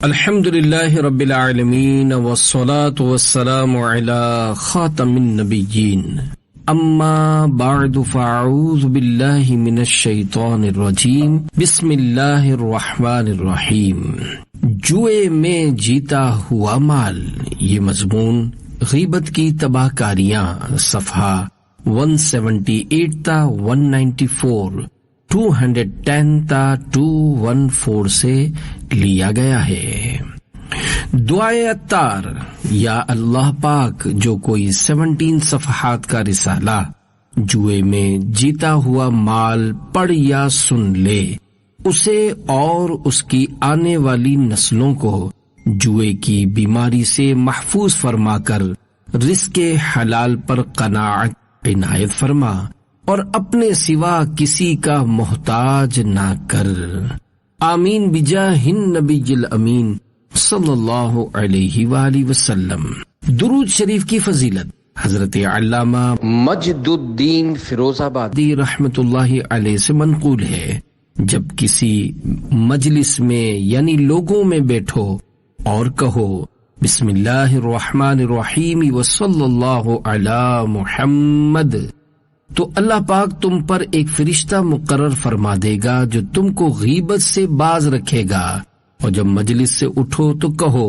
الحمد للہ رب العالمین والصلاة والسلام علی خاتم النبیین اما بعد فاعوذ باللہ من الشیطان الرجیم بسم اللہ الرحمن الرحیم۔ جوئے میں جیتا ہوا مال، یہ مضمون غیبت کی تباہ کاریاں صفحہ 178 تا 194 210 تا 214 سے لیا گیا ہے۔ دعائے عطار، یا اللہ پاک جو کوئی 17 صفحات کا رسالہ جوئے میں جیتا ہوا مال پڑھ یا سن لے، اسے اور اس کی آنے والی نسلوں کو جوئے کی بیماری سے محفوظ فرما کر رزق حلال پر قناعت عنایت فرما، اور اپنے سوا کسی کا محتاج نہ کر۔ آمین بجاہ النبی الامین صلی اللہ علیہ وآلہ وسلم۔ درود شریف کی فضیلت حضرت علامہ مجد الدین فیروز آبادی رحمت اللہ علیہ سے منقول ہے، جب کسی مجلس میں یعنی لوگوں میں بیٹھو اور کہو بسم اللہ الرحمن الرحیم وصلی اللہ علی محمد، تو اللہ پاک تم پر ایک فرشتہ مقرر فرما دے گا جو تم کو غیبت سے باز رکھے گا، اور جب مجلس سے اٹھو تو کہو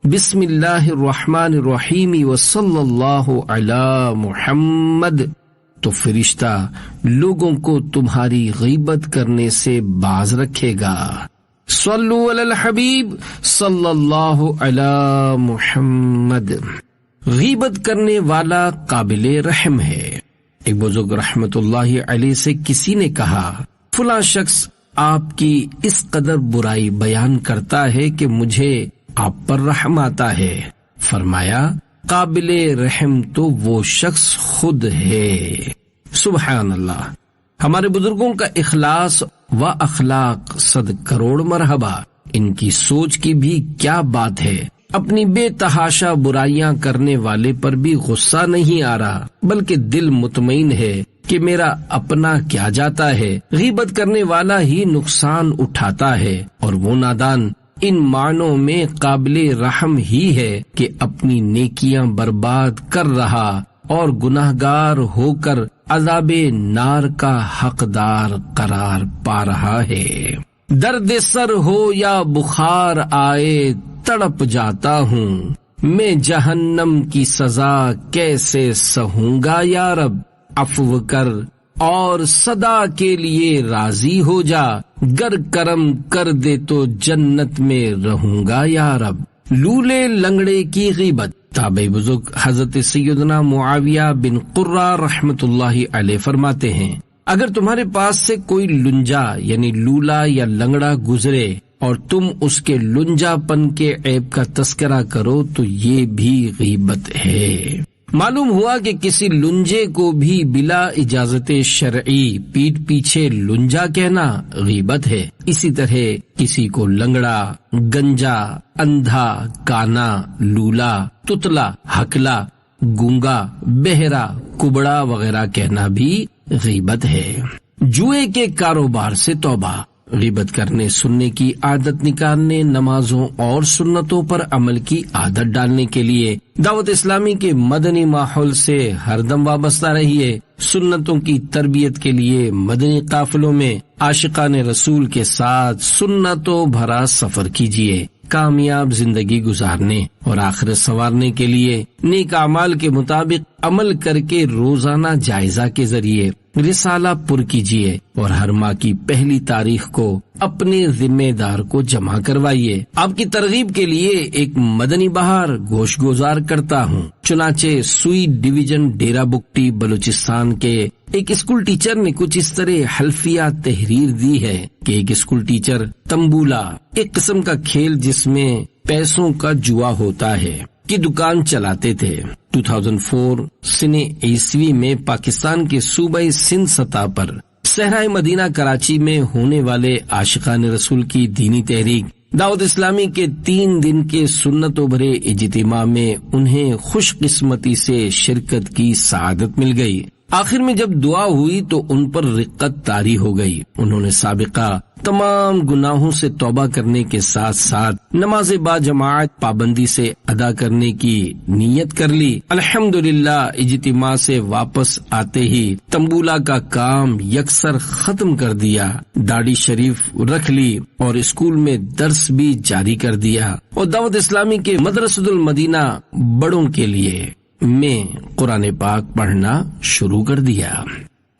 بسم اللہ الرحمن الرحیم وصلی اللہ علی محمد، تو فرشتہ لوگوں کو تمہاری غیبت کرنے سے باز رکھے گا۔ صلو علی الحبیب صلی اللہ علی محمد۔ غیبت کرنے والا قابل رحم ہے۔ ایک بزرگ رحمت اللہ علیہ سے کسی نے کہا فلاں شخص آپ کی اس قدر برائی بیان کرتا ہے کہ مجھے آپ پر رحم آتا ہے۔ فرمایا قابل رحم تو وہ شخص خود ہے۔ سبحان اللہ۔ ہمارے بزرگوں کا اخلاص و اخلاق 100 کروڑ مرحبا، ان کی سوچ کی بھی کیا بات ہے۔ اپنی بے تحاشا برائیاں کرنے والے پر بھی غصہ نہیں آ رہا، بلکہ دل مطمئن ہے کہ میرا اپنا کیا جاتا ہے۔ غیبت کرنے والا ہی نقصان اٹھاتا ہے، اور وہ نادان ان معنوں میں قابل رحم ہی ہے کہ اپنی نیکیاں برباد کر رہا اور گناہگار ہو کر عذاب نار کا حقدار قرار پا رہا ہے۔ درد سر ہو یا بخار آئے تڑپ جاتا ہوں، میں جہنم کی سزا کیسے سہوں گا یا رب، عفو کر اور صدا کے لیے راضی ہو جا، گر کرم کر دے تو جنت میں رہوں گا یا رب۔ لولے لنگڑے کی غیبت۔ تابعی بزرگ حضرت سیدنا معاویہ بن قرہ رحمت اللہ علیہ فرماتے ہیں، اگر تمہارے پاس سے کوئی لنجا یعنی لولا یا لنگڑا گزرے اور تم اس کے لنجا پن کے عیب کا تذکرہ کرو تو یہ بھی غیبت ہے۔ معلوم ہوا کہ کسی لنجے کو بھی بلا اجازت شرعی پیٹ پیچھے لنجا کہنا غیبت ہے۔ اسی طرح کسی کو لنگڑا، گنجا، اندھا، کانا، لولا، تتلا، ہکلا، گونگا، بہرا، کبڑا وغیرہ کہنا بھی غیبت ہے۔ جوئے کے کاروبار سے توبہ۔ غیبت کرنے سننے کی عادت نکالنے، نمازوں اور سنتوں پر عمل کی عادت ڈالنے کے لیے دعوت اسلامی کے مدنی ماحول سے ہر دم وابستہ رہیے۔ سنتوں کی تربیت کے لیے مدنی قافلوں میں عاشقان رسول کے ساتھ سنتوں بھرا سفر کیجیے۔ کامیاب زندگی گزارنے اور آخرت سنوارنے کے لیے نیک اعمال کے مطابق عمل کر کے روزانہ جائزہ کے ذریعے رسالہ پر کیجیے، اور ہر ماہ کی پہلی تاریخ کو اپنے ذمہ دار کو جمع کروائیے۔ آپ کی ترغیب کے لیے ایک مدنی بہار گوش گزار کرتا ہوں۔ چنانچہ سوئی ڈویژن ڈیرہ بگٹی بلوچستان کے ایک اسکول ٹیچر نے کچھ اس طرح حلفیہ تحریر دی ہے کہ ایک اسکول ٹیچر تمبولا، ایک قسم کا کھیل جس میں پیسوں کا جوا ہوتا ہے، کی دکان چلاتے تھے۔ 2004 سنہ عیسوی میں پاکستان کے صوبہ سندھ سطح پر صحرائے مدینہ کراچی میں ہونے والے عاشقان رسول کی دینی تحریک دعوت اسلامی کے 3 دن کے سنتوں بھرے اجتماع میں انہیں خوش قسمتی سے شرکت کی سعادت مل گئی۔ آخر میں جب دعا ہوئی تو ان پر رقت طاری ہو گئی۔ انہوں نے سابقہ تمام گناہوں سے توبہ کرنے کے ساتھ ساتھ نماز با جماعت پابندی سے ادا کرنے کی نیت کر لی، الحمدللہ اجتماع سے واپس آتے ہی تنبولہ کا کام یکسر ختم کر دیا، داڑھی شریف رکھ لی اور اسکول میں درس بھی جاری کر دیا، اور دعوت اسلامی کے مدرسۃ المدینہ بڑوں کے لیے میں قرآن پاک پڑھنا شروع کر دیا۔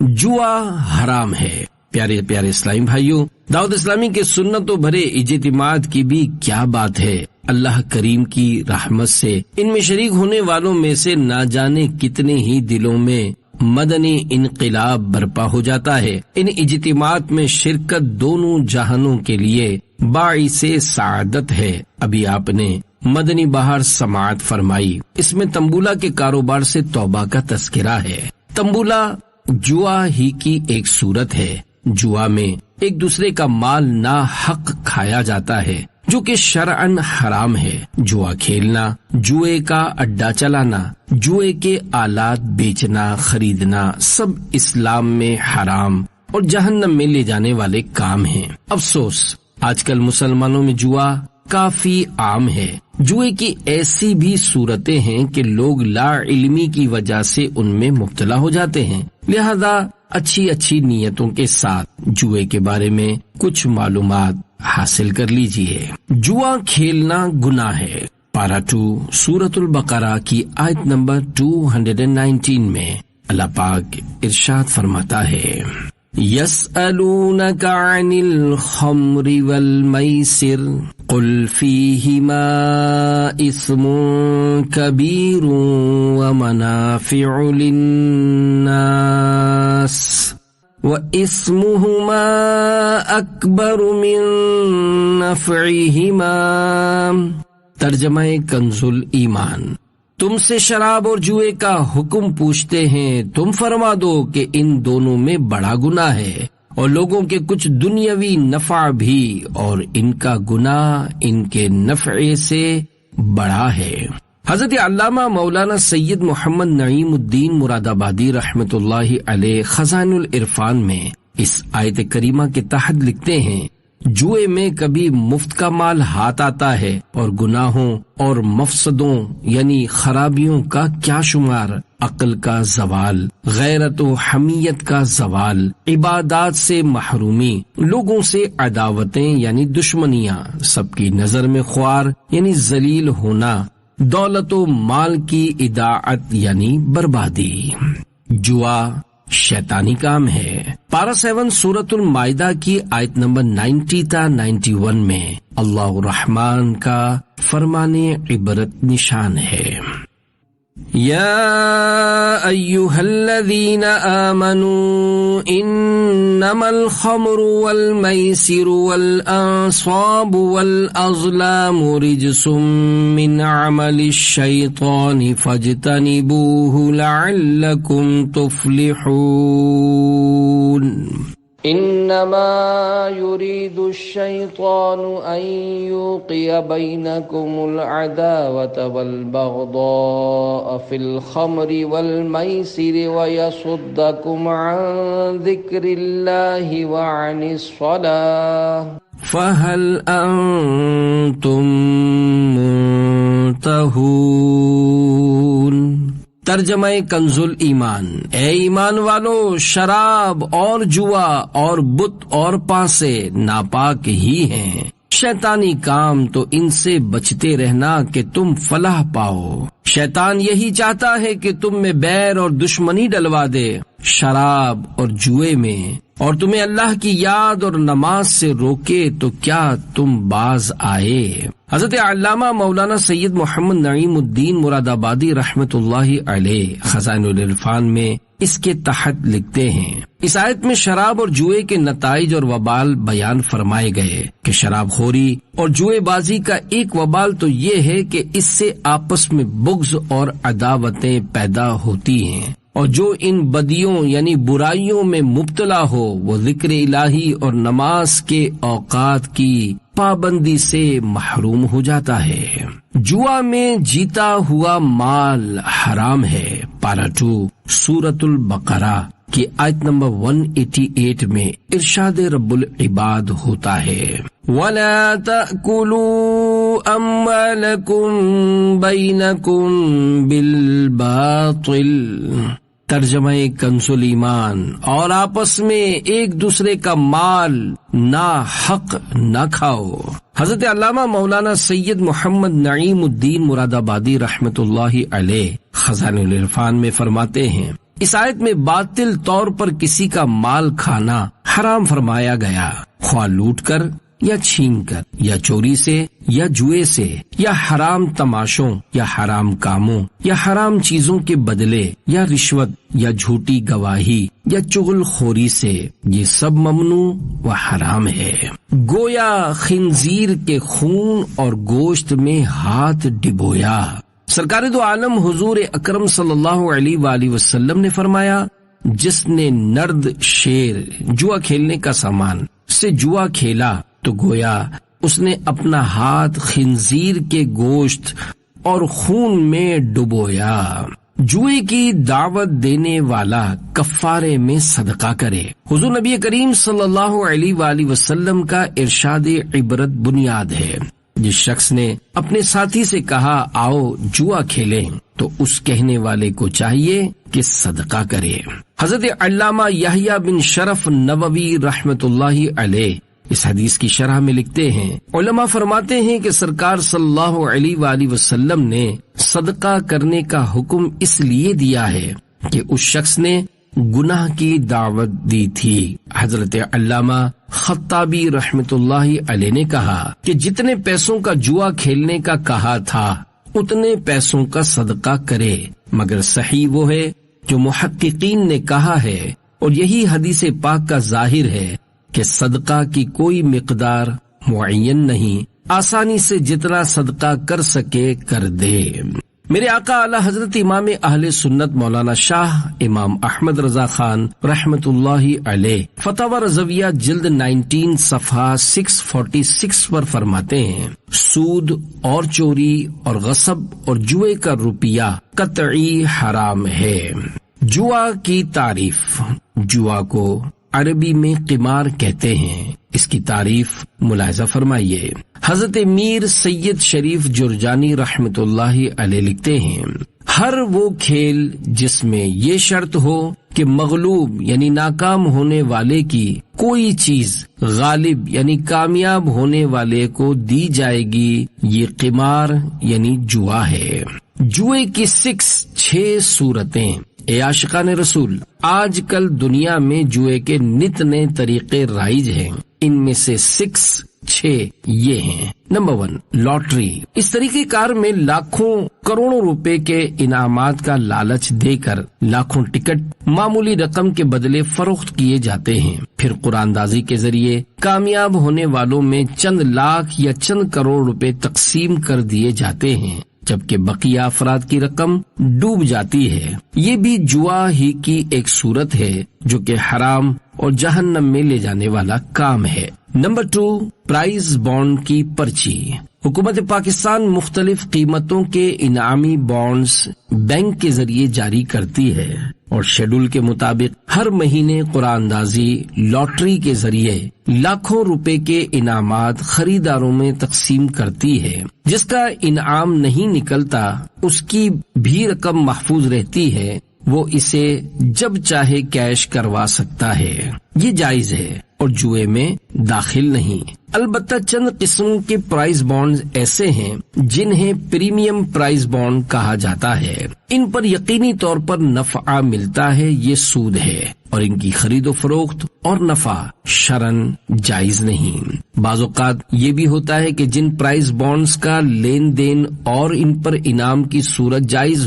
جوا حرام ہے۔ پیارے پیارے اسلامی بھائیوں، دعوت اسلامی کے سنتوں بھرے اجتماعات کی بھی کیا بات ہے۔ اللہ کریم کی رحمت سے ان میں شریک ہونے والوں میں سے نہ جانے کتنے ہی دلوں میں مدنی انقلاب برپا ہو جاتا ہے۔ ان اجتماعات میں شرکت دونوں جہانوں کے لیے باعث سعادت ہے۔ ابھی آپ نے مدنی بہار سماعت فرمائی، اس میں تنبولہ کے کاروبار سے توبہ کا تذکرہ ہے۔ تنبولہ جوا ہی کی ایک صورت ہے۔ جوا میں ایک دوسرے کا مال ناحق کھایا جاتا ہے، جو کہ شرعن حرام ہے۔ جوا کھیلنا، جوئے کا اڈا چلانا، جوئے کے آلات بیچنا خریدنا سب اسلام میں حرام اور جہنم میں لے جانے والے کام ہیں۔ افسوس، آج کل مسلمانوں میں جوا کافی عام ہے۔ جوئے کی ایسی بھی صورتیں ہیں کہ لوگ لا علمی کی وجہ سے ان میں مبتلا ہو جاتے ہیں، لہذا اچھی نیتوں کے ساتھ جوئے کے بارے میں کچھ معلومات حاصل کر لیجئے۔ جوا کھیلنا گناہ ہے۔ پارہ 2 سورۃ البقرہ کی آیت نمبر 219 میں اللہ پاک ارشاد فرماتا ہے، يَسْأَلُونَكَ عَنِ الْخَمْرِ وَالْمَيْسِرِ قُلْ فِيهِمَا إِثْمٌ كَبِيرٌ وَمَنَافِعُ لِلنَّاسِ وَإِثْمُهُمَا أَكْبَرُ مِنْ نَفْعِهِمَا۔ ترجمہ کنز الایمان۔ تم سے شراب اور جوئے کا حکم پوچھتے ہیں، تم فرما دو کہ ان دونوں میں بڑا گناہ ہے اور لوگوں کے کچھ دنیاوی نفع بھی، اور ان کا گناہ ان کے نفع سے بڑا ہے۔ حضرت علامہ مولانا سید محمد نعیم الدین مراد آبادی رحمت اللہ علیہ خزائن العرفان میں اس آیت کریمہ کے تحت لکھتے ہیں، جوئے میں کبھی مفت کا مال ہاتھ آتا ہے اور گناہوں اور مفسدوں یعنی خرابیوں کا کیا شمار، عقل کا زوال، غیرت و حمیت کا زوال، عبادات سے محرومی، لوگوں سے عداوتیں یعنی دشمنیاں، سب کی نظر میں خوار یعنی ذلیل ہونا، دولت و مال کی اضاعت یعنی بربادی۔ جوا شیطانی کام ہے۔ پارہ 7 سورۃ المائدہ کی آیت نمبر 90 تا 91 میں اللہ الرحمن کا فرمان عبرت نشان ہے، یا ایھا الذین آمنوا انما الخمر والمیسر والانصاب والازلام رجس من عمل الشیطان فاجتنبوه لعلکم تفلحون۔ انما يريد الشيطان ان يوقع بينكم العداوة والبغضاء في الخمر والميسر ويصدكم عن ذكر الله وعن الصلاة فهل انتم منتهون۔ ترجمہ کنز الایمان۔ اے ایمان والو، شراب اور جوا اور بت اور پاسے ناپاک ہی ہیں، شیطانی کام تو ان سے بچتے رہنا کہ تم فلاح پاؤ۔ شیطان یہی چاہتا ہے کہ تم میں بیر اور دشمنی ڈلوا دے شراب اور جوئے میں، اور تمہیں اللہ کی یاد اور نماز سے روکے تو کیا تم باز آئے۔ حضرت علامہ مولانا سید محمد نعیم الدین مراد آبادی رحمت اللہ علیہ خزائن العرفان میں اس کے تحت لکھتے ہیں، اس آیت میں شراب اور جوئے کے نتائج اور وبال بیان فرمائے گئے کہ شراب خوری اور جوئے بازی کا ایک وبال تو یہ ہے کہ اس سے آپس میں بغض اور عداوتیں پیدا ہوتی ہیں، اور جو ان بدیوں یعنی برائیوں میں مبتلا ہو وہ ذکر الہی اور نماز کے اوقات کی پابندی سے محروم ہو جاتا ہے۔ جوا میں جیتا ہوا مال حرام ہے۔ پارہ 2 سورۃ البقرہ کہ آیت نمبر 188 میں ارشاد رب العباد ہوتا ہے وَلَا تَأْكُلُوا أَمْوَالَكُمْ بَيْنَكُمْ بِالْبَاطِلِ، ترجمہ کنز الایمان، اور آپس میں ایک دوسرے کا مال ناحق نہ کھاؤ۔ حضرت علامہ مولانا سید محمد نعیم الدین مراد آبادی رحمت اللہ علیہ خزانہ العرفان میں فرماتے ہیں، اس آیت میں باطل طور پر کسی کا مال کھانا حرام فرمایا گیا، خواہ لوٹ کر یا چھین کر یا چوری سے یا جوئے سے یا حرام تماشوں یا حرام کاموں یا حرام چیزوں کے بدلے یا رشوت یا جھوٹی گواہی یا چغل خوری سے، یہ سب ممنوع و حرام ہے۔ گویا خنزیر کے خون اور گوشت میں ہاتھ ڈبویا۔ سرکار دو عالم حضور اکرم صلی اللہ علیہ وآلہ وسلم نے فرمایا، جس نے نرد شیر جوا کھیلنے کا سامان سے جوا کھیلا تو گویا اس نے اپنا ہاتھ خنزیر کے گوشت اور خون میں ڈبویا۔ جوئے کی دعوت دینے والا کفارے میں صدقہ کرے۔ حضور نبی کریم صلی اللہ علیہ وآلہ وسلم کا ارشاد عبرت بنیاد ہے۔ جس شخص نے اپنے ساتھی سے کہا آؤ جوا کھیلیں، تو اس کہنے والے کو چاہیے کہ صدقہ کرے۔ حضرت علامہ یحییٰ بن شرف نووی رحمت اللہ علیہ اس حدیث کی شرح میں لکھتے ہیں، علماء فرماتے ہیں کہ سرکار صلی اللہ علیہ وآلہ وسلم نے صدقہ کرنے کا حکم اس لیے دیا ہے کہ اس شخص نے گناہ کی دعوت دی تھی۔ حضرت علامہ خطابی رحمت اللہ علیہ نے کہا کہ جتنے پیسوں کا جوا کھیلنے کا کہا تھا اتنے پیسوں کا صدقہ کرے، مگر صحیح وہ ہے جو محققین نے کہا ہے، اور یہی حدیث پاک کا ظاہر ہے کہ صدقہ کی کوئی مقدار معین نہیں، آسانی سے جتنا صدقہ کر سکے کر دے۔ میرے آقا اعلی حضرت امام اہل سنت مولانا شاہ امام احمد رضا خان رحمت اللہ علیہ فتاوی رضویہ جلد 19 صفحہ 646 پر فرماتے ہیں، سود اور چوری اور غصب اور جوئے کا روپیہ قطعی حرام ہے۔ جوا کی تعریف۔ جوا کو عربی میں قمار کہتے ہیں۔ اس کی تعریف ملاحظہ فرمائیے۔ حضرت میر سید شریف جرجانی رحمت اللہ علیہ لکھتے ہیں، ہر وہ کھیل جس میں یہ شرط ہو کہ مغلوب یعنی ناکام ہونے والے کی کوئی چیز غالب یعنی کامیاب ہونے والے کو دی جائے گی، یہ قمار یعنی جوا ہے۔ جوئے کی 6 صورتیں۔ اے عاشقان رسول، آج کل دنیا میں جوئے کے نت نئے طریقے رائج ہیں، ان میں سے 6 یہ ہیں۔ Number 1، lottery. اس طریقہ کار میں لاکھوں کروڑوں روپے کے انعامات کا لالچ دے کر لاکھوں ٹکٹ معمولی رقم کے بدلے فروخت کیے جاتے ہیں، پھر قرآن دازی کے ذریعے کامیاب ہونے والوں میں چند لاکھ یا چند کروڑ روپے تقسیم کر دیے جاتے ہیں، جبکہ بقیہ افراد کی رقم ڈوب جاتی ہے۔ یہ بھی جوا ہی کی ایک صورت ہے جو کہ حرام اور جہنم میں لے جانے والا کام ہے۔ نمبر 2، پرائز بانڈ کی پرچی۔ حکومت پاکستان مختلف قیمتوں کے انعامی بانڈز بینک کے ذریعے جاری کرتی ہے اور شیڈول کے مطابق ہر مہینے قرآن اندازی لاٹری کے ذریعے لاکھوں روپے کے انعامات خریداروں میں تقسیم کرتی ہے۔ جس کا انعام نہیں نکلتا اس کی بھی رقم محفوظ رہتی ہے، وہ اسے جب چاہے کیش کروا سکتا ہے۔ یہ جائز ہے اور جوئے میں داخل نہیں۔ البتہ چند قسم کے پرائز بانڈز ایسے ہیں جنہیں پریمیم پرائز بانڈ کہا جاتا ہے، ان پر یقینی طور پر نفع ملتا ہے، یہ سود ہے، اور ان کی خرید و فروخت اور نفع شرعاً جائز نہیں۔ بعض اوقات یہ بھی ہوتا ہے کہ جن پرائز بانڈز کا لین دین اور ان پر انعام کی صورت جائز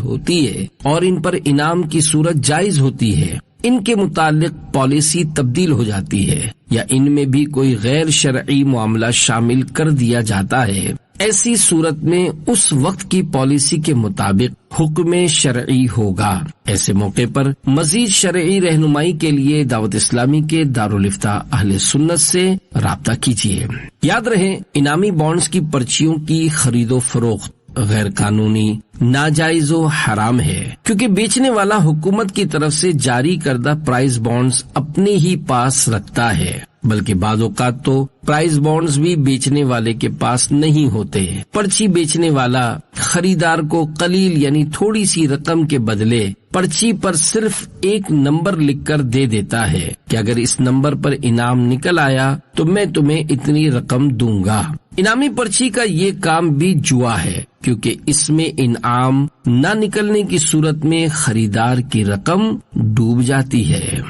ہوتی ہے ان کے متعلق پالیسی تبدیل ہو جاتی ہے یا ان میں بھی کوئی غیر شرعی معاملہ شامل کر دیا جاتا ہے، ایسی صورت میں اس وقت کی پالیسی کے مطابق حکم شرعی ہوگا۔ ایسے موقع پر مزید شرعی رہنمائی کے لیے دعوت اسلامی کے دارالفتاء اہل سنت سے رابطہ کیجیے۔ یاد رہے، انعامی بانڈز کی پرچیوں کی خرید و فروخت غیر قانونی، ناجائز و حرام ہے، کیونکہ بیچنے والا حکومت کی طرف سے جاری کردہ پرائز بانڈز اپنے ہی پاس رکھتا ہے، بلکہ بعض اوقات تو پرائز بانڈز بھی بیچنے والے کے پاس نہیں ہوتے۔ پرچی بیچنے والا خریدار کو قلیل یعنی تھوڑی سی رقم کے بدلے پرچی پر صرف ایک نمبر لکھ کر دے دیتا ہے کہ اگر اس نمبر پر انعام نکل آیا تو میں تمہیں اتنی رقم دوں گا۔ انعامی پرچی کا یہ کام بھی جوا ہے، کیونکہ اس میں انعام نہ نکلنے کی صورت میں خریدار کی رقم ڈوب جاتی ہے۔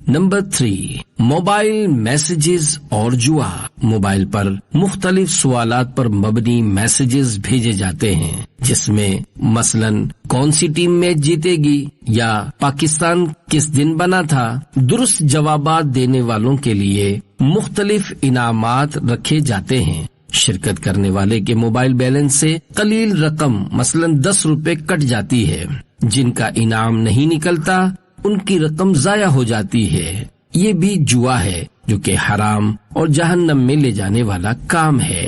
نمبر 3، موبائل میسیجز اور جوا۔ موبائل پر مختلف سوالات پر مبنی میسیجز بھیجے جاتے ہیں، جس میں مثلاً کون سی ٹیم میچ جیتے گی یا پاکستان کس دن بنا تھا۔ درست جوابات دینے والوں کے لیے مختلف انعامات رکھے جاتے ہیں۔ شرکت کرنے والے کے موبائل بیلنس سے قلیل رقم مثلاً 10 روپے کٹ جاتی ہے۔ جن کا انعام نہیں نکلتا ان کی رقم ضائع ہو جاتی ہے۔ یہ بھی جوا ہے جو کہ حرام اور جہنم میں لے جانے والا کام ہے۔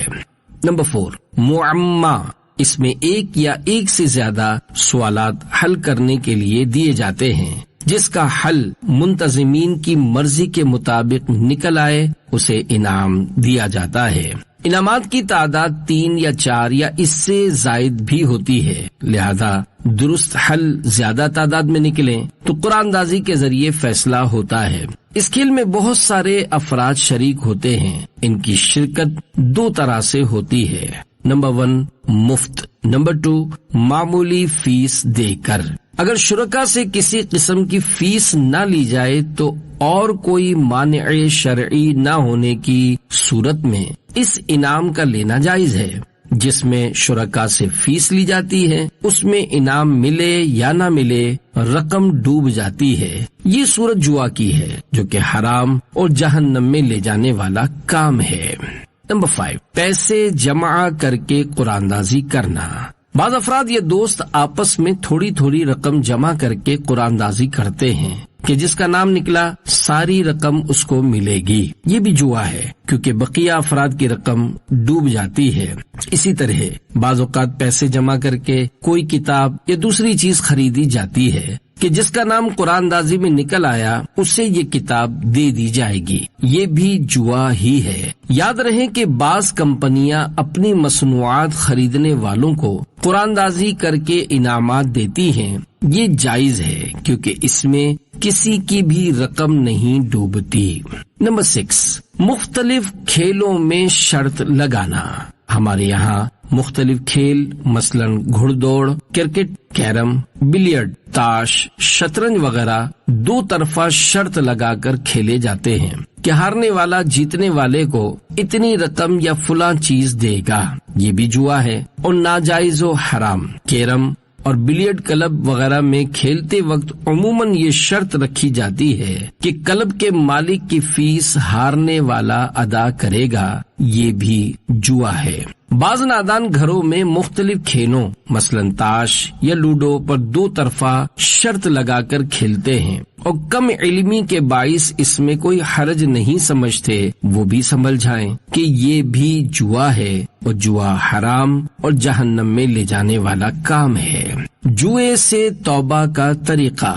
نمبر 4، معمہ۔ اس میں ایک یا ایک سے زیادہ سوالات حل کرنے کے لیے دیے جاتے ہیں، جس کا حل منتظمین کی مرضی کے مطابق نکل آئے اسے انعام دیا جاتا ہے۔ انعامات کی تعداد 3 یا 4 یا اس سے زائد بھی ہوتی ہے، لہذا درست حل زیادہ تعداد میں نکلیں تو قرآن اندازی کے ذریعے فیصلہ ہوتا ہے۔ اس کھیل میں بہت سارے افراد شریک ہوتے ہیں۔ ان کی شرکت 2 طرح سے ہوتی ہے۔ نمبر 1، مفت۔ نمبر 2، معمولی فیس دے کر۔ اگر شرکا سے کسی قسم کی فیس نہ لی جائے تو اور کوئی مانع شرعی نہ ہونے کی صورت میں اس انعام کا لینا جائز ہے۔ جس میں شرکا سے فیس لی جاتی ہے اس میں انعام ملے یا نہ ملے رقم ڈوب جاتی ہے۔ یہ صورت جوا کی ہے جو کہ حرام اور جہنم میں لے جانے والا کام ہے۔ نمبر 5، پیسے جمع کر کے قرآن اندازی کرنا۔ بعض افراد یا دوست آپس میں تھوڑی تھوڑی رقم جمع کر کے قرآن اندازی کرتے ہیں کہ جس کا نام نکلا ساری رقم اس کو ملے گی۔ یہ بھی جوا ہے کیونکہ بقیہ افراد کی رقم ڈوب جاتی ہے۔ اسی طرح بعض اوقات پیسے جمع کر کے کوئی کتاب یا دوسری چیز خریدی جاتی ہے کہ جس کا نام قرآن اندازی میں نکل آیا اسے یہ کتاب دے دی جائے گی۔ یہ بھی جوا ہی ہے۔ یاد رہے کہ بعض کمپنیاں اپنی مصنوعات خریدنے والوں کو قرآن اندازی کر کے انعامات دیتی ہیں۔ یہ جائز ہے کیونکہ اس میں کسی کی بھی رقم نہیں ڈوبتی۔ نمبر 6، مختلف کھیلوں میں شرط لگانا۔ ہمارے یہاں مختلف کھیل مثلاً گھڑ دوڑ، کرکٹ، کیرم، بلیئرڈ، تاش، شطرنج وغیرہ 2 طرفہ شرط لگا کر کھیلے جاتے ہیں کہ ہارنے والا جیتنے والے کو اتنی رقم یا فلاں چیز دے گا۔ یہ بھی جوا ہے اور ناجائز و حرام۔ کیرم اور بلیئرڈ کلب وغیرہ میں کھیلتے وقت عموماً یہ شرط رکھی جاتی ہے کہ کلب کے مالک کی فیس ہارنے والا ادا کرے گا۔ یہ بھی جوا ہے۔ بعض نادان گھروں میں مختلف کھیلوں مثلاً تاش یا لوڈو پر 2 طرفہ شرط لگا کر کھیلتے ہیں اور کم علمی کے باعث اس میں کوئی حرج نہیں سمجھتے۔ وہ بھی سنبھل جائیں کہ یہ بھی جوا ہے اور جوا حرام اور جہنم میں لے جانے والا کام ہے۔ جوئے سے توبہ کا طریقہ۔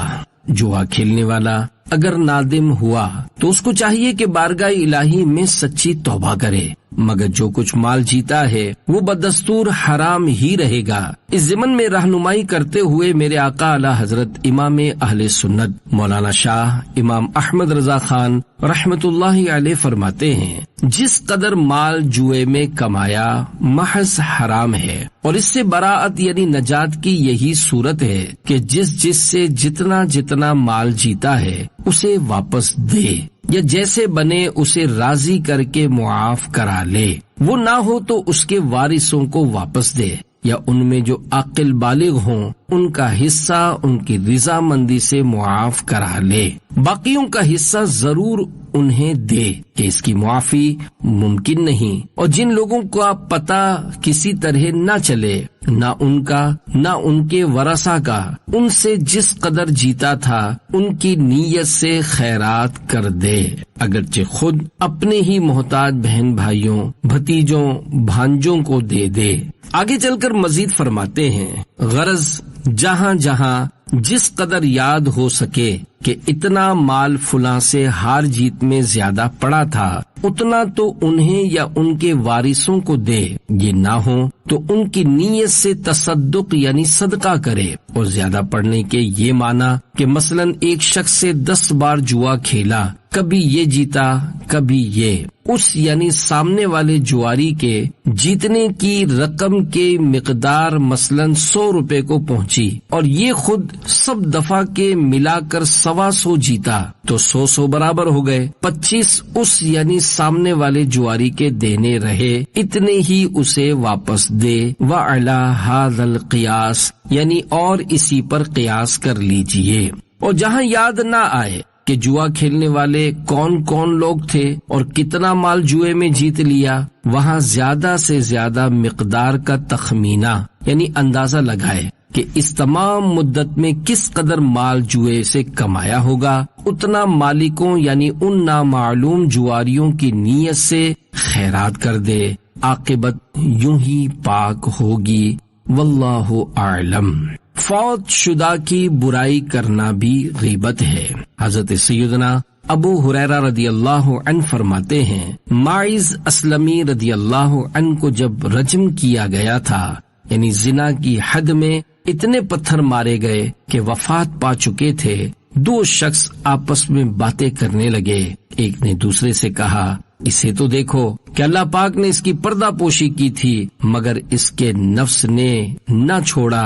جوا کھیلنے والا اگر نادم ہوا تو اس کو چاہیے کہ بارگاہ الہی میں سچی توبہ کرے، مگر جو کچھ مال جیتا ہے وہ بدستور حرام ہی رہے گا۔ اس ضمن میں رہنمائی کرتے ہوئے میرے آقا اعلی حضرت امام اہل سنت مولانا شاہ امام احمد رضا خان رحمت اللہ علیہ فرماتے ہیں، جس قدر مال جوئے میں کمایا محض حرام ہے، اور اس سے براءت یعنی نجات کی یہی صورت ہے کہ جس سے جتنا مال جیتا ہے اسے واپس دے، یا جیسے بنے اسے راضی کر کے معاف کرا لے۔ وہ نہ ہو تو اس کے وارثوں کو واپس دے، یا ان میں جو عاقل بالغ ہوں ان کا حصہ ان کی رضامندی سے معاف کرا لے۔ باقیوں کا حصہ ضرور انہیں دے کہ اس کی معافی ممکن نہیں، اور جن لوگوں کا پتہ کسی طرح نہ چلے، نہ ان کا نہ ان کے ورثہ کا، ان سے جس قدر جیتا تھا ان کی نیت سے خیرات کر دے، اگرچہ خود اپنے ہی محتاج بہن بھائیوں، بھتیجوں، بھانجوں کو دے دے۔ آگے چل کر مزید فرماتے ہیں، غرض جہاں جہاں جس قدر یاد ہو سکے کہ اتنا مال فلاں سے ہار جیت میں زیادہ پڑا تھا، اتنا تو انہیں یا ان کے وارثوں کو دے، یہ نہ ہو تو ان کی نیت سے تصدق یعنی صدقہ کرے۔ اور زیادہ پڑھنے کے یہ معنی کہ مثلا ایک شخص سے 10 بار جوا کھیلا، کبھی یہ جیتا کبھی یہ، اس یعنی سامنے والے جواری کے جیتنے کی رقم کے مقدار مثلا 100 روپے کو پہنچی، اور یہ خود سب دفعہ کے ملا کر 125 جیتا، تو 100 برابر ہو گئے، 25 اس یعنی سامنے والے جواری کے دینے رہے، اتنے ہی اسے واپس دے۔ وَعَلَى هَذَا الْقِيَاسِ یعنی اور اسی پر قیاس کر لیجئے۔ اور جہاں یاد نہ آئے کہ جوا کھیلنے والے کون کون لوگ تھے اور کتنا مال جوئے میں جیت لیا، وہاں زیادہ سے زیادہ مقدار کا تخمینہ یعنی اندازہ لگائے کہ اس تمام مدت میں کس قدر مال جوئے سے کمایا ہوگا، اتنا مالکوں یعنی ان نامعلوم جواریوں کی نیت سے خیرات کر دے، عاقبت یوں ہی پاک ہوگی۔ واللہ اعلم۔ فوت شدہ کی برائی کرنا بھی غیبت ہے۔ حضرت سیدنا ابو ہریرہ رضی اللہ عنہ فرماتے ہیں، ماعز اسلمی رضی اللہ عنہ کو جب رجم کیا گیا تھا، یعنی زنا کی حد میں اتنے پتھر مارے گئے کہ وفات پا چکے تھے، 2 شخص آپس میں باتیں کرنے لگے۔ ایک نے دوسرے سے کہا، اسے تو دیکھو کہ اللہ پاک نے اس کی پردہ پوشی کی تھی، مگر اس کے نفس نے نہ چھوڑا۔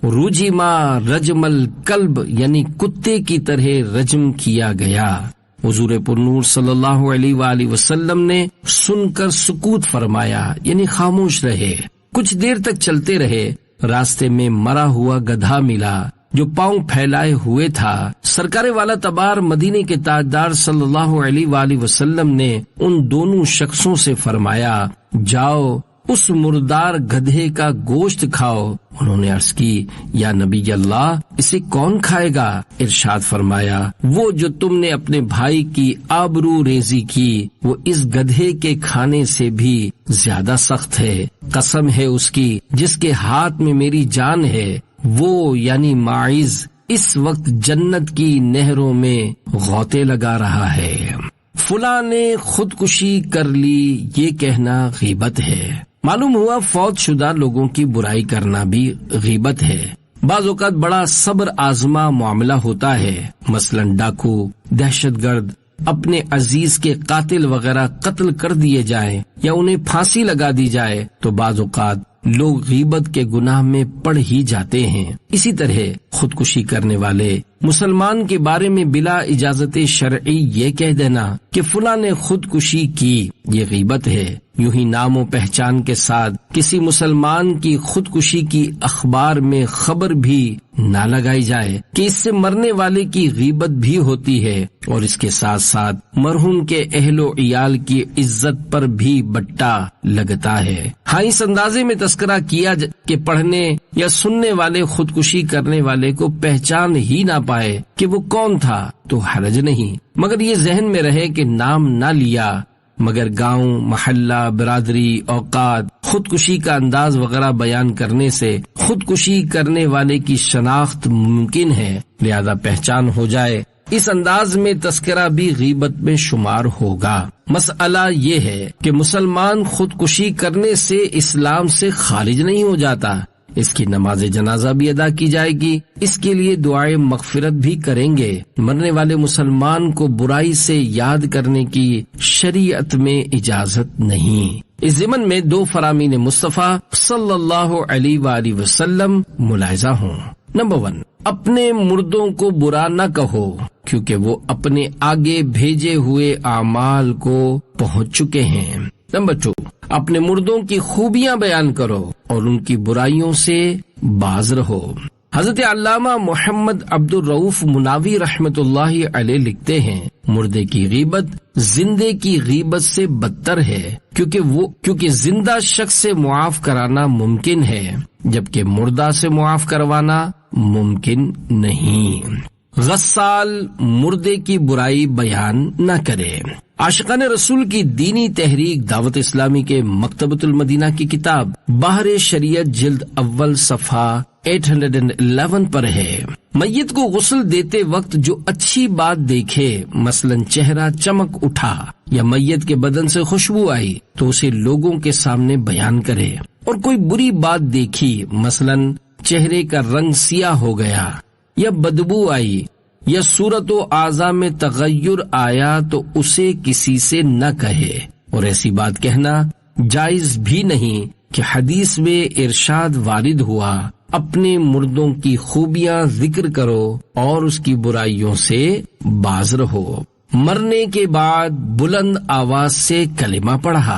رجما رجم الکلب یعنی کتے کی طرح رجم کیا گیا۔ حضور پرنور صلی اللہ علیہ وآلہ وسلم نے سن کر سکوت فرمایا، یعنی خاموش رہے۔ کچھ دیر تک چلتے رہے، راستے میں مرا ہوا گدھا ملا جو پاؤں پھیلائے ہوئے تھا۔ سرکار والا تبار مدینے کے تاجدار صلی اللہ علیہ وآلہ وسلم نے ان دونوں شخصوں سے فرمایا، جاؤ اس مردار گدھے کا گوشت کھاؤ۔ انہوں نے عرض کی، یا نبی اللہ، اسے کون کھائے گا؟ ارشاد فرمایا، وہ جو تم نے اپنے بھائی کی آبرو ریزی کی، وہ اس گدھے کے کھانے سے بھی زیادہ سخت ہے۔ قسم ہے اس کی جس کے ہاتھ میں میری جان ہے، وہ یعنی ماعز اس وقت جنت کی نہروں میں غوطے لگا رہا ہے۔ فلاں نے خودکشی کر لی، یہ کہنا غیبت ہے۔ معلوم ہوا فوت شدہ لوگوں کی برائی کرنا بھی غیبت ہے۔ بعض اوقات بڑا صبر آزما معاملہ ہوتا ہے، مثلا ڈاکو، دہشت گرد اپنے عزیز کے قاتل وغیرہ قتل کر دیے جائیں یا انہیں پھانسی لگا دی جائے تو بعض اوقات لوگ غیبت کے گناہ میں پڑ ہی جاتے ہیں۔ اسی طرح خودکشی کرنے والے مسلمان کے بارے میں بلا اجازت شرعی یہ کہہ دینا کہ فلاں نے خودکشی کی، یہ غیبت ہے۔ یوں ہی نام و پہچان کے ساتھ کسی مسلمان کی خودکشی کی اخبار میں خبر بھی نہ لگائی جائے کہ اس سے مرنے والے کی غیبت بھی ہوتی ہے، اور اس کے ساتھ ساتھ مرحوم کے اہل و عیال کی عزت پر بھی بٹا لگتا ہے۔ ہاں، اس اندازے میں تذکرہ کیا کہ پڑھنے یا سننے والے خودکشی کرنے والے کو پہچان ہی نہ پائے کہ وہ کون تھا تو حرج نہیں، مگر یہ ذہن میں رہے کہ نام نہ لیا، مگر گاؤں، محلہ، برادری، اوقات، خودکشی کا انداز وغیرہ بیان کرنے سے خودکشی کرنے والے کی شناخت ممکن ہے، لہذا پہچان ہو جائے۔ اس انداز میں تذکرہ بھی غیبت میں شمار ہوگا۔ مسئلہ یہ ہے کہ مسلمان خودکشی کرنے سے اسلام سے خارج نہیں ہو جاتا، اس کی نماز جنازہ بھی ادا کی جائے گی، اس کے لیے دعائے مغفرت بھی کریں گے۔ مرنے والے مسلمان کو برائی سے یاد کرنے کی شریعت میں اجازت نہیں۔ اس ضمن میں 2 فرامین مصطفیٰ صلی اللہ علیہ وآلہ وسلم ملاحظہ ہوں۔ نمبر 1، اپنے مردوں کو برا نہ کہو، کیونکہ وہ اپنے آگے بھیجے ہوئے اعمال کو پہنچ چکے ہیں۔ نمبر 2، اپنے مردوں کی خوبیاں بیان کرو اور ان کی برائیوں سے باز رہو۔ حضرت علامہ محمد عبد الرؤف مناوی رحمت اللہ علیہ لکھتے ہیں، مردے کی غیبت زندے کی غیبت سے بدتر ہے، کیونکہ زندہ شخص سے معاف کرانا ممکن ہے جبکہ مردہ سے معاف کروانا ممکن نہیں۔ غسال مردے کی برائی بیان نہ کرے۔ عاشقان رسول کی دینی تحریک دعوت اسلامی کے مکتبۃ المدینہ کی کتاب بحر شریعت جلد اول صفحہ 811 پر ہے، میت کو غسل دیتے وقت جو اچھی بات دیکھے، مثلا چہرہ چمک اٹھا یا میت کے بدن سے خوشبو آئی تو اسے لوگوں کے سامنے بیان کرے، اور کوئی بری بات دیکھی، مثلا چہرے کا رنگ سیاہ ہو گیا یا بدبو آئی یا صورت و اعضاء میں تغیر آیا تو اسے کسی سے نہ کہے، اور ایسی بات کہنا جائز بھی نہیں کہ حدیث میں ارشاد وارد ہوا، اپنے مردوں کی خوبیاں ذکر کرو اور اس کی برائیوں سے باز رہو۔ مرنے کے بعد بلند آواز سے کلمہ پڑھا۔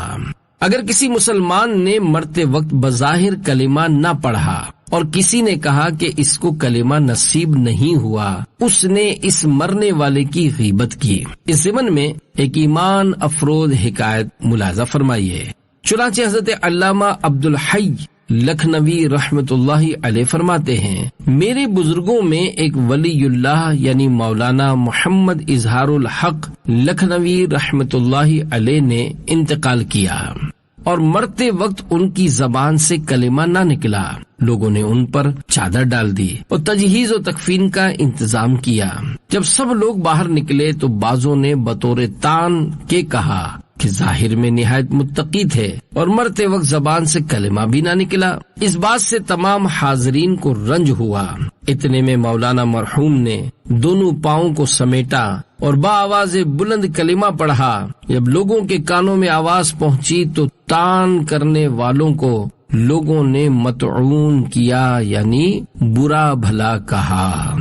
اگر کسی مسلمان نے مرتے وقت بظاہر کلمہ نہ پڑھا اور کسی نے کہا کہ اس کو کلمہ نصیب نہیں ہوا، اس نے اس مرنے والے کی غیبت کی۔ اس ضمن میں ایک ایمان افروز حکایت ملاحظہ فرمائیے۔ چنانچہ حضرت علامہ عبد الحی لکھنوی رحمت اللہ علیہ فرماتے ہیں، میرے بزرگوں میں ایک ولی اللہ یعنی مولانا محمد اظہار الحق لکھنوی رحمت اللہ علیہ نے انتقال کیا اور مرتے وقت ان کی زبان سے کلمہ نہ نکلا۔ لوگوں نے ان پر چادر ڈال دی اور تجہیز و تکفین کا انتظام کیا۔ جب سب لوگ باہر نکلے تو بعضوں نے بطور تان کے کہا کہ ظاہر میں نہایت متقی تھے اور مرتے وقت زبان سے کلمہ بھی نہ نکلا۔ اس بات سے تمام حاضرین کو رنج ہوا۔ اتنے میں مولانا مرحوم نے دونوں پاؤں کو سمیٹا اور بآواز بلند کلمہ پڑھا۔ جب لوگوں کے کانوں میں آواز پہنچی تو تان کرنے والوں کو لوگوں نے مطعون کیا، یعنی برا بھلا کہا۔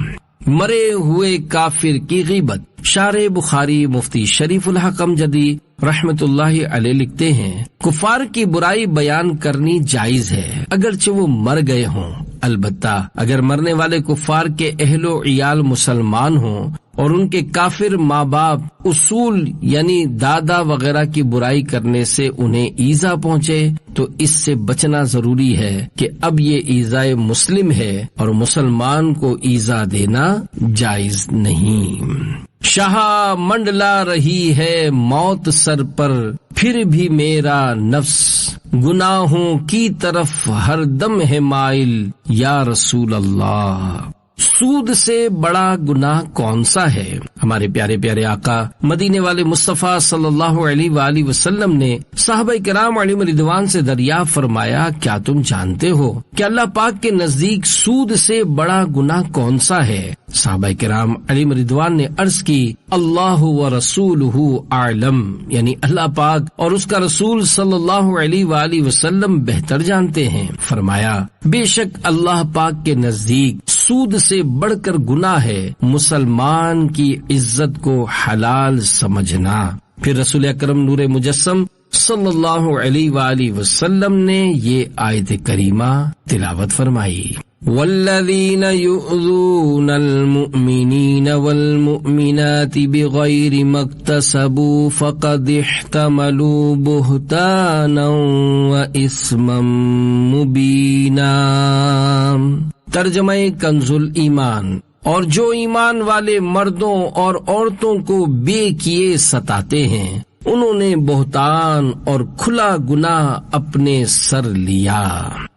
مرے ہوئے کافر کی غیبت۔ شارح بخاری مفتی شریف الحق امجدی رحمت اللہ علیہ لکھتے ہیں، کفار کی برائی بیان کرنی جائز ہے اگرچہ وہ مر گئے ہوں، البتہ اگر مرنے والے کفار کے اہل و عیال مسلمان ہوں اور ان کے کافر ماں باپ اصول یعنی دادا وغیرہ کی برائی کرنے سے انہیں ایذا پہنچے تو اس سے بچنا ضروری ہے کہ اب یہ ایذائے مسلم ہے اور مسلمان کو ایذا دینا جائز نہیں۔ شاہ منڈلا رہی ہے موت سر پر، پھر بھی میرا نفس گناہوں کی طرف ہر دم ہے مائل، یا رسول اللہ۔ سود سے بڑا گناہ کون سا ہے؟ ہمارے پیارے پیارے آقا مدینے والے مصطفیٰ صلی اللہ علیہ وآلہ وسلم نے صحابہ کرام علیہم رضوان سے دریافت فرمایا، کیا تم جانتے ہو کہ اللہ پاک کے نزدیک سود سے بڑا گناہ کون سا ہے؟ صحابہ کرام علیہم رضوان نے عرض کی، اللہ و رسولہ اعلم، یعنی اللہ پاک اور اس کا رسول صلی اللہ علیہ وآلہ وسلم بہتر جانتے ہیں۔ فرمایا، بے شک اللہ پاک کے نزدیک سود سے بڑھ کر گناہ ہے مسلمان کی عزت کو حلال سمجھنا۔ پھر رسول اکرم نور مجسم صلی اللہ علیہ وآلہ وسلم نے یہ آیت کریمہ تلاوت فرمائی، والذین یؤذون المؤمنین والمؤمنات بغیر ما اکتسبوا فقد احتملوا بہتانا واثما مبینا۔ ترجمہ کنز ایمان۔ اور جو ایمان والے مردوں اور عورتوں کو بے کیے ستاتے ہیں، انہوں نے بہتان اور کھلا گناہ اپنے سر لیا۔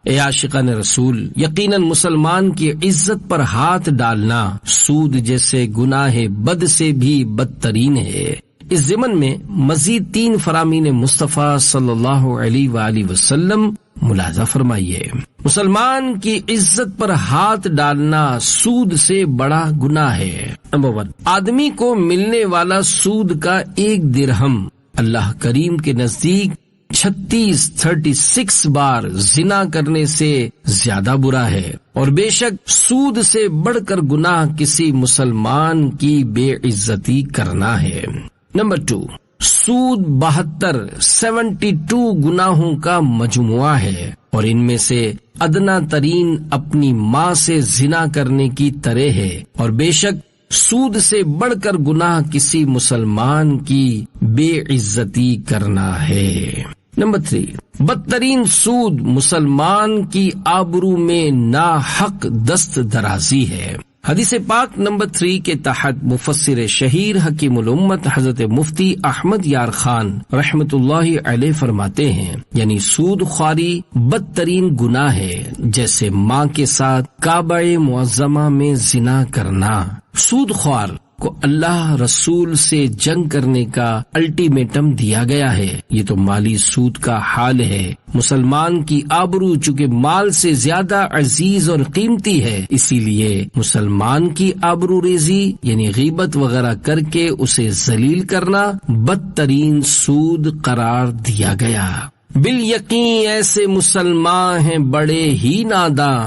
اے عاشقان رسول، یقیناً مسلمان کی عزت پر ہاتھ ڈالنا سود جیسے گناہ بد سے بھی بدترین ہے۔ اس ضمن میں مزید 3 فرامین مصطفیٰ صلی اللہ علیہ وآلہ وسلم ملاحظہ فرمائیے۔ مسلمان کی عزت پر ہاتھ ڈالنا سود سے بڑا گناہ ہے۔ نمبر 1، آدمی کو ملنے والا سود کا 1 درہم اللہ کریم کے نزدیک 36 بار زنا کرنے سے زیادہ برا ہے، اور بے شک سود سے بڑھ کر گناہ کسی مسلمان کی بے عزتی کرنا ہے۔ نمبر 2، سود 72 گناہوں کا مجموعہ ہے اور ان میں سے ادنا ترین اپنی ماں سے زنا کرنے کی طرح ہے، اور بے شک سود سے بڑھ کر گناہ کسی مسلمان کی بے عزتی کرنا ہے۔ نمبر 3، بدترین سود مسلمان کی آبرو میں ناحق دست درازی ہے۔ حدیث پاک نمبر 3 کے تحت مفسر شہیر حکیم الامت حضرت مفتی احمد یار خان رحمت اللہ علیہ فرماتے ہیں، یعنی سود خواری بدترین گناہ ہے، جیسے ماں کے ساتھ کعبہ معظمہ میں زنا کرنا۔ سود خوار کو اللہ رسول سے جنگ کرنے کا الٹیمیٹم دیا گیا ہے۔ یہ تو مالی سود کا حال ہے۔ مسلمان کی آبرو چونکہ مال سے زیادہ عزیز اور قیمتی ہے، اسی لیے مسلمان کی آبرو ریزی یعنی غیبت وغیرہ کر کے اسے ذلیل کرنا بدترین سود قرار دیا گیا۔ بالیقین ایسے مسلمان ہیں بڑے ہی ناداں،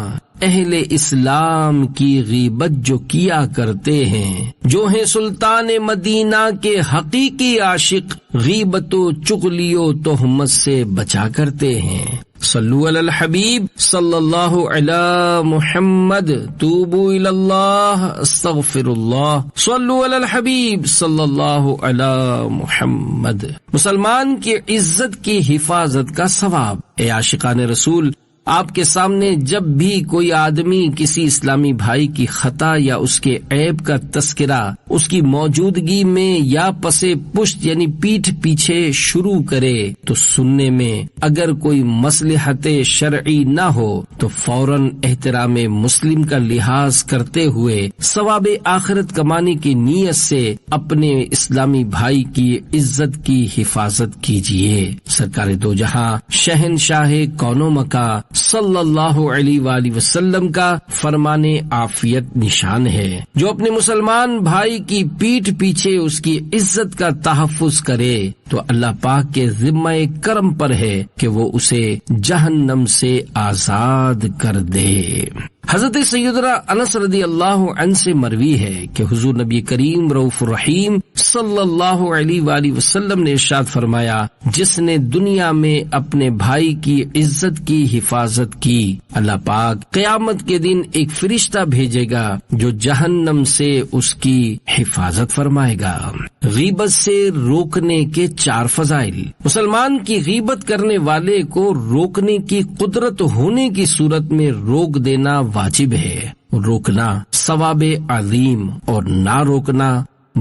اہل اسلام کی غیبت جو کیا کرتے ہیں، جو ہیں سلطان مدینہ کے حقیقی عاشق، غیبت و چغلی و تہمت سے بچا کرتے ہیں۔ صلو علی الحبیب صلی اللہ علی محمد، توبو الی اللہ استغفر اللہ، صلو علی الحبیب صلی اللہ علی محمد۔ مسلمان کی عزت کی حفاظت کا ثواب۔ اے عاشقان رسول، آپ کے سامنے جب بھی کوئی آدمی کسی اسلامی بھائی کی خطا یا اس کے عیب کا تذکرہ اس کی موجودگی میں یا پسے پشت یعنی پیٹھ پیچھے شروع کرے تو سننے میں اگر کوئی مصلحت شرعی نہ ہو تو فوراً احترام مسلم کا لحاظ کرتے ہوئے ثواب آخرت کمانے کی نیت سے اپنے اسلامی بھائی کی عزت کی حفاظت کیجیے۔ سرکار دو جہاں شہنشاہ کون و مکان صلی اللہ علیہ وآلہ وسلم کا فرمان عافیت نشان ہے، جو اپنے مسلمان بھائی کی پیٹھ پیچھے اس کی عزت کا تحفظ کرے تو اللہ پاک کے ذمہ کرم پر ہے کہ وہ اسے جہنم سے آزاد کر دے۔ حضرت سیدنا انس رضی اللہ عنہ سے مروی ہے کہ حضور نبی کریم رؤوف الرحیم صلی اللہ علیہ وآلہ وسلم نے ارشاد فرمایا، جس نے دنیا میں اپنے بھائی کی عزت کی حفاظت کی، اللہ پاک قیامت کے دن ایک فرشتہ بھیجے گا جو جہنم سے اس کی حفاظت فرمائے گا۔ غیبت سے روکنے کے 4 فضائل۔ مسلمان کی غیبت کرنے والے کو روکنے کی قدرت ہونے کی صورت میں روک دینا واجب ہے۔ روکنا ثواب عظیم اور نہ روکنا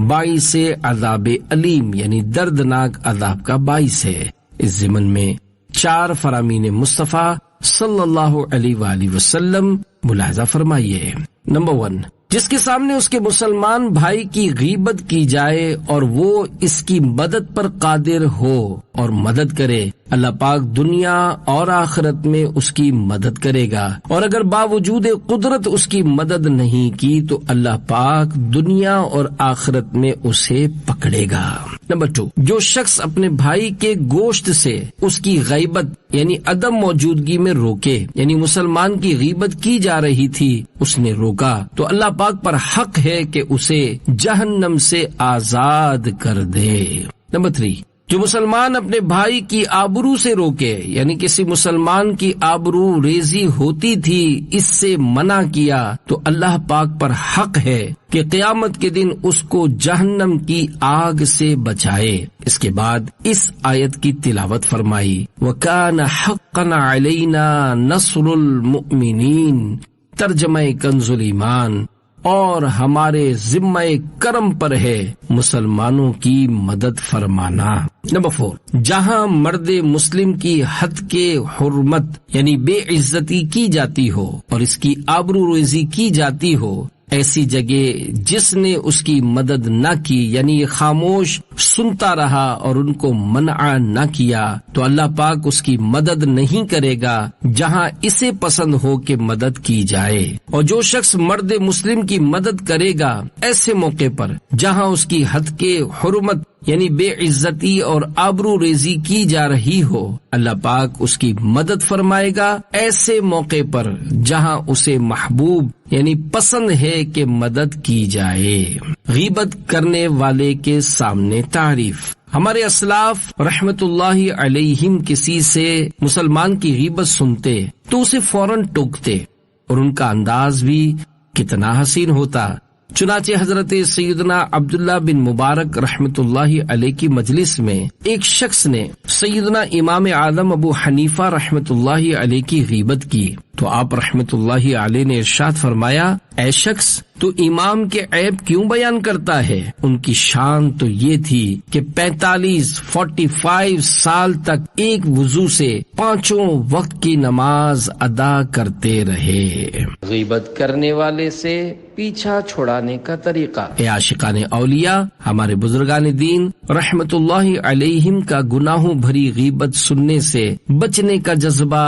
باعث عذاب علیم یعنی دردناک عذاب کا باعث ہے۔ اس ضمن میں 4 فرامین مصطفیٰ صلی اللہ علیہ وآلہ وسلم ملاحظہ فرمائیے۔ نمبر 1، جس کے سامنے اس کے مسلمان بھائی کی غیبت کی جائے اور وہ اس کی مدد پر قادر ہو اور مدد کرے، اللہ پاک دنیا اور آخرت میں اس کی مدد کرے گا، اور اگر باوجود قدرت اس کی مدد نہیں کی تو اللہ پاک دنیا اور آخرت میں اسے پکڑے گا۔ نمبر 2، جو شخص اپنے بھائی کے گوشت سے اس کی غیبت یعنی عدم موجودگی میں روکے، یعنی مسلمان کی غیبت کی جا رہی تھی اس نے روکا، تو اللہ پاک پر حق ہے کہ اسے جہنم سے آزاد کر دے۔ نمبر 3، جو مسلمان اپنے بھائی کی آبرو سے روکے، یعنی کسی مسلمان کی آبرو ریزی ہوتی تھی اس سے منع کیا، تو اللہ پاک پر حق ہے کہ قیامت کے دن اس کو جہنم کی آگ سے بچائے۔ اس کے بعد اس آیت کی تلاوت فرمائی، وَكَانَ حَقًّا عَلَيْنَا نَصْرُ الْمُؤْمِنِينَ، ترجمہ کنز الایمان، اور ہمارے ذمہ کرم پر ہے مسلمانوں کی مدد فرمانا۔ نمبر 4، جہاں مرد مسلم کی حد کے حرمت یعنی بے عزتی کی جاتی ہو اور اس کی آبرو ریزی کی جاتی ہو، ایسی جگہ جس نے اس کی مدد نہ کی یعنی خاموش سنتا رہا اور ان کو منع نہ کیا، تو اللہ پاک اس کی مدد نہیں کرے گا جہاں اسے پسند ہو کہ مدد کی جائے۔ اور جو شخص مرد مسلم کی مدد کرے گا ایسے موقع پر جہاں اس کی حد کے حرمت یعنی بے عزتی اور آبرو ریزی کی جا رہی ہو، اللہ پاک اس کی مدد فرمائے گا ایسے موقع پر جہاں اسے محبوب یعنی پسند ہے کہ مدد کی جائے۔ غیبت کرنے والے کے سامنے تعریف۔ ہمارے اسلاف رحمت اللہ علیہم کسی سے مسلمان کی غیبت سنتے تو اسے فوراً ٹوکتے، اور ان کا انداز بھی کتنا حسین ہوتا۔ چنانچہ حضرت سیدنا عبداللہ بن مبارک رحمت اللہ علیہ کی مجلس میں ایک شخص نے سیدنا امام اعظم ابو حنیفہ رحمت اللہ علیہ کی غیبت کی تو آپ رحمت اللہ علیہ نے ارشاد فرمایا، اے شخص تو امام کے عیب کیوں بیان کرتا ہے؟ ان کی شان تو یہ تھی کہ 45 سال تک ایک وضو سے 5 وقت کی نماز ادا کرتے رہے۔ غیبت کرنے والے سے پیچھا چھڑانے کا طریقہ۔ اے عاشقان اولیاء، ہمارے بزرگان دین رحمت اللہ علیہم کا گناہوں بھری غیبت سننے سے بچنے کا جذبہ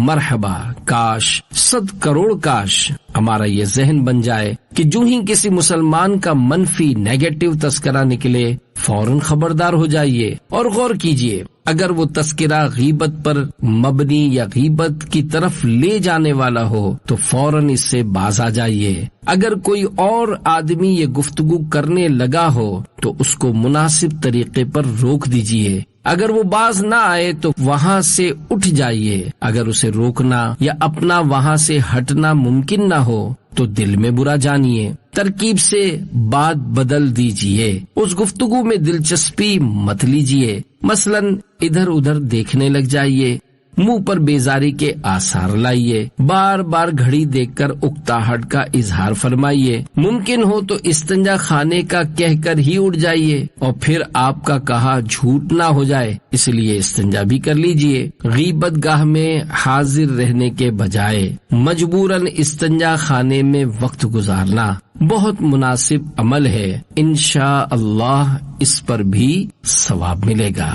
مرحبا، کاش 100 کروڑ کاش ہمارا یہ ذہن بن جائے کہ جو ہی کسی مسلمان کا منفی نیگیٹو تذکرہ نکلے فوراً خبردار ہو جائیے اور غور کیجیے۔ اگر وہ تذکرہ غیبت پر مبنی یا غیبت کی طرف لے جانے والا ہو تو فوراً اس سے باز آ جائیے۔ اگر کوئی اور آدمی یہ گفتگو کرنے لگا ہو تو اس کو مناسب طریقے پر روک دیجیے۔ اگر وہ باز نہ آئے تو وہاں سے اٹھ جائیے۔ اگر اسے روکنا یا اپنا وہاں سے ہٹنا ممکن نہ ہو تو دل میں برا جانیے، ترکیب سے بات بدل دیجیے، اس گفتگو میں دلچسپی مت لیجیے۔ مثلا ادھر ادھر دیکھنے لگ جائیے، منہ پر بیزاری کے آثار لائیے، بار بار گھڑی دیکھ کر اکتاہٹ کا اظہار فرمائیے، ممکن ہو تو استنجا خانے کا کہہ کر ہی اٹھ جائیے اور پھر آپ کا کہا جھوٹ نہ ہو جائے، اس لیے استنجا بھی کر لیجیے۔ غیبت گاہ میں حاضر رہنے کے بجائے مجبوراً استنجا خانے میں وقت گزارنا بہت مناسب عمل ہے، انشاءاللہ اس پر بھی ثواب ملے گا۔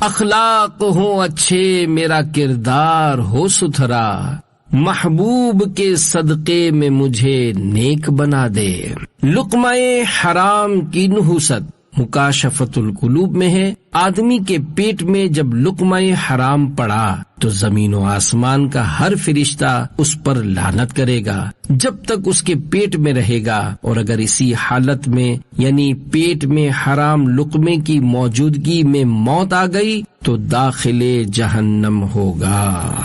اخلاق ہوں اچھے میرا کردار ہو ستھرا، محبوب کے صدقے میں مجھے نیک بنا دے۔ لقمہ حرام کی نحوست مکاشفت القلوب میں ہے۔ آدمی کے پیٹ میں جب لقمہ حرام پڑا تو زمین و آسمان کا ہر فرشتہ اس پر لعنت کرے گا جب تک اس کے پیٹ میں رہے گا، اور اگر اسی حالت میں یعنی پیٹ میں حرام لقمے کی موجودگی میں موت آ گئی تو داخل جہنم ہوگا۔